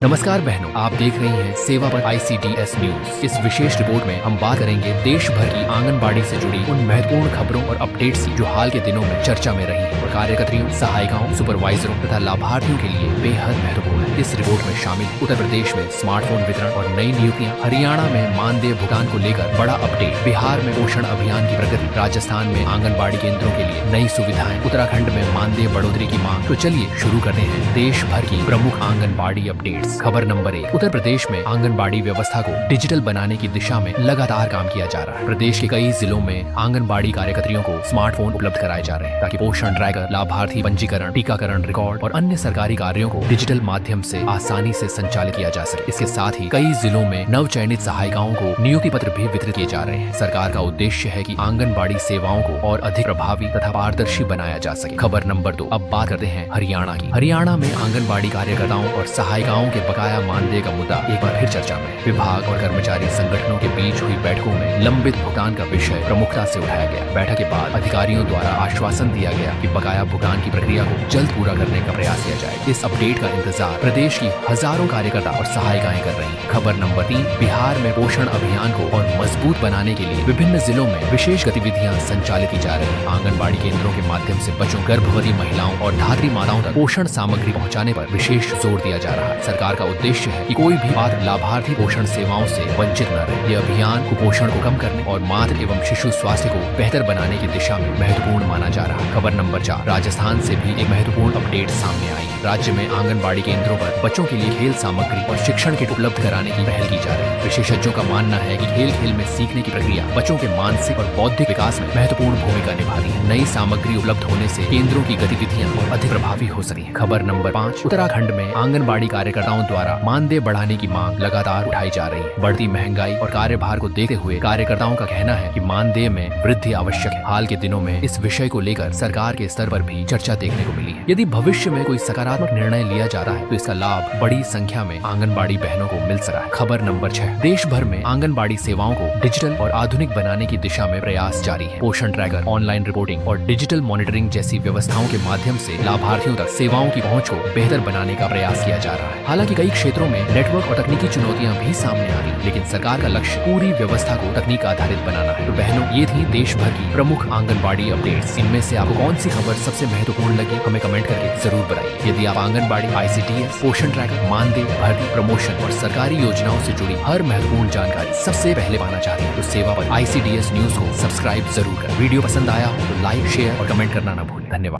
नमस्कार बहनों, आप देख रही हैं सेवा पर ICDS न्यूज। इस विशेष रिपोर्ट में हम बात करेंगे देश भर की आंगनबाड़ी से जुड़ी उन महत्वपूर्ण खबरों और अपडेट्स की जो हाल के दिनों में चर्चा में रही हैं और कार्यकर्तियों, सहायिकाओं, सुपरवाइजरों तथा लाभार्थियों के लिए बेहद महत्वपूर्ण है। इस रिपोर्ट में शामिल उत्तर प्रदेश में स्मार्टफोन वितरण और नई नियुक्तियां, हरियाणा में मानदेय भुगतान को लेकर बड़ा अपडेट, बिहार में पोषण अभियान की प्रगति, राजस्थान में आंगनबाड़ी केंद्रों के लिए नई सुविधाएं, उत्तराखंड में मानदेय बढ़ोतरी की मांग। तो चलिए शुरू करते हैं देश भर की प्रमुख आंगनबाड़ी अपडेट्स। खबर नंबर 1, उत्तर प्रदेश में आंगनबाड़ी व्यवस्था को डिजिटल बनाने की दिशा में लगातार काम किया जा रहा है। प्रदेश के कई जिलों में आंगनबाड़ी कार्यकर्तियों को स्मार्टफोन उपलब्ध कराए जा रहे हैं ताकि पोषण ट्रैकर, लाभार्थी पंजीकरण, टीकाकरण रिकॉर्ड और अन्य सरकारी कार्यों को डिजिटल माध्यम से आसानी से संचालित किया जा सके। इसके साथ ही कई जिलों में नव चयनित सहायिकाओं को नियुक्ति पत्र भी वितरित किए जा रहे हैं। सरकार का उद्देश्य है कि आंगनबाड़ी सेवाओं को और अधिक प्रभावी तथा पारदर्शी बनाया जा सके। खबर नंबर 2, अब बात करते हैं हरियाणा की। हरियाणा में आंगनबाड़ी कार्यकर्ताओं और सहायिकाओं के बकाया मानदेय का मुद्दा एक बार फिर चर्चा में है। विभाग और कर्मचारी संगठनों के बीच हुई बैठकों में लंबित भुगतान का विषय प्रमुखता से उठाया गया। बैठक के बाद अधिकारियों द्वारा आश्वासन दिया गया कि बकाया भुगतान की प्रक्रिया को जल्द पूरा करने का प्रयास किया जाए। इस अपडेट का इंतजार प्रदेश की हजारों कार्यकर्ता और सहायिकाएं कर रही हैं। खबर नंबर 3, बिहार में पोषण अभियान को और मजबूत बनाने के लिए विभिन्न जिलों में विशेष गतिविधियां संचालित की जा रही हैं। आंगनबाड़ी केंद्रों के माध्यम से बच्चों, गर्भवती महिलाओं और धात्री माताओं तक पोषण सामग्री पहुंचाने पर विशेष जोर दिया जा रहा है। सरकार का उद्देश्य है कि कोई भी पात्र लाभार्थी पोषण सेवाओं से वंचित न रहे। यह अभियान कुपोषण को कम करने और मातृ एवं शिशु स्वास्थ्य को बेहतर बनाने की दिशा में महत्वपूर्ण माना जा रहा है। खबर नंबर 4, राजस्थान से भी एक महत्वपूर्ण अपडेट सामने आई है। राज्य में आंगनबाड़ी केंद्रों पर बच्चों के लिए खेल सामग्री और शिक्षण किट उपलब्ध कराने की पहल की जा रही है। विशेषज्ञों का मानना है कि खेल खेल में सीखने की प्रक्रिया बच्चों के मानसिक और बौद्धिक विकास में महत्वपूर्ण भूमिका निभाती है। नई सामग्री उपलब्ध होने से केंद्रों की गतिविधियां और अधिक प्रभावी हो सकी है। खबर नंबर 5, उत्तराखंड में आंगनबाड़ी कार्यकर्ताओं द्वारा मानदेय बढ़ाने की मांग लगातार उठाई जा रही है। बढ़ती महंगाई और कार्यभार को देखते हुए कार्यकर्ताओं का कहना है कि मानदेय में वृद्धि आवश्यक है। हाल के दिनों में इस विषय को लेकर सरकार के स्तर पर भी चर्चा देखने को मिली है। यदि भविष्य में कोई सकारात्मक निर्णय लिया जाता है तो इसका लाभ बड़ी संख्या में आंगनबाड़ी बहनों को मिल सकता है। खबर नंबर 6, देश भर में आंगनबाड़ी सेवाओं को डिजिटल और आधुनिक बनाने की दिशा में प्रयास जारी है। पोषण ट्रैकर, ऑनलाइन रिपोर्टिंग और डिजिटल मॉनिटरिंग जैसी व्यवस्थाओं के माध्यम से लाभार्थियों तक सेवाओं की पहुंच को बेहतर बनाने का प्रयास किया जा रहा है। हालांकि कई क्षेत्रों में नेटवर्क और तकनीकी चुनौतियां भी सामने आ रही हैं, लेकिन सरकार का लक्ष्य पूरी व्यवस्था को तकनीक आधारित बनाना है। तो बहनों, ये थी देश भर की प्रमुख आंगनबाड़ी अपडेट्स। इनमें से आपको कौन सी खबर सबसे महत्वपूर्ण लगी, हमें कमेंट करके जरूर बताइए। यदि आप आंगनबाड़ी, ICDS, पोषण ट्रैकर, मानदेय, भर्ती, प्रमोशन और सरकारी योजनाओं से जुड़ी हर महत्वपूर्ण जानकारी सबसे पहले पाना चाहते हैं तो सेवा पर ICDS न्यूज को सब्सक्राइब जरूर करें। वीडियो पसंद आया हो तो लाइक, शेयर और कमेंट करना न भूलें। धन्यवाद।